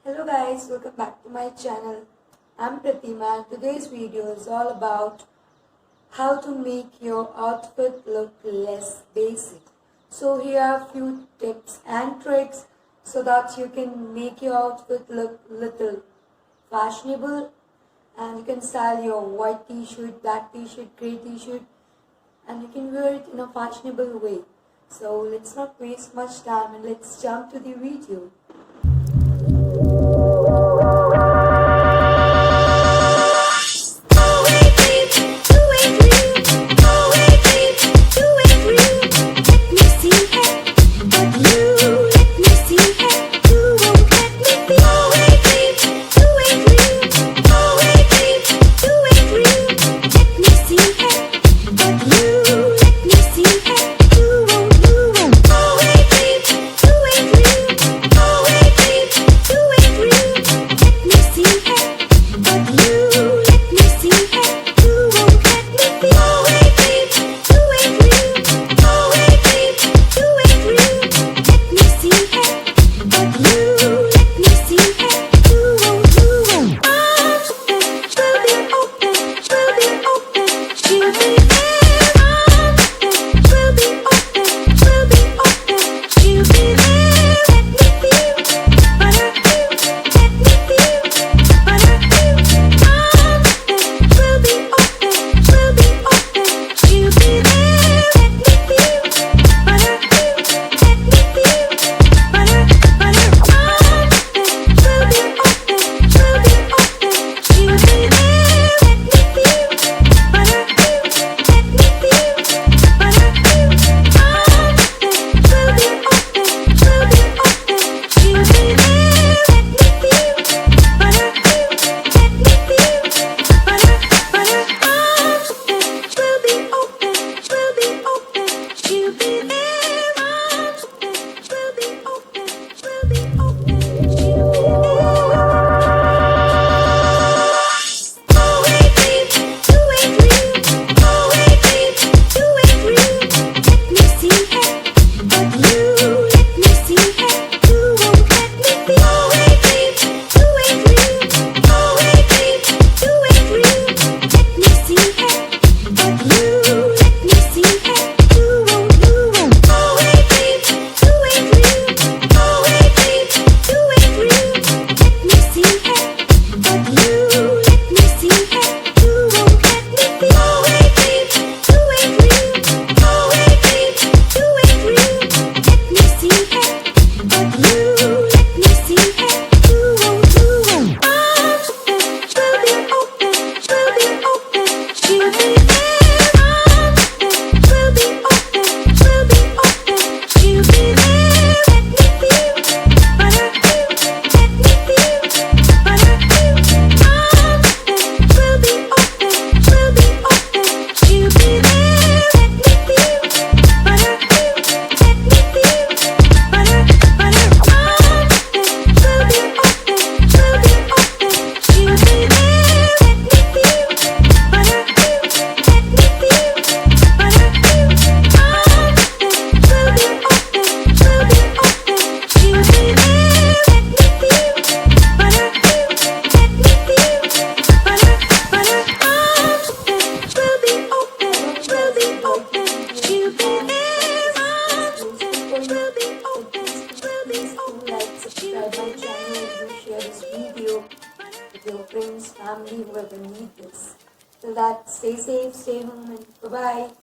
Hello guys, welcome back to my channel. I'm Pratima and today's video is all about how to make your outfit look less basic. So here are a few tips and tricks so that you can make your outfit look little fashionable and you can style your white t-shirt, black t-shirt, grey t-shirt and you can wear it in a fashionable way. So let's not waste much time and let's jump to the video. Subscribe my channel and do share this video with your friends, family, whoever need this. Till that, stay safe, stay home, and bye bye.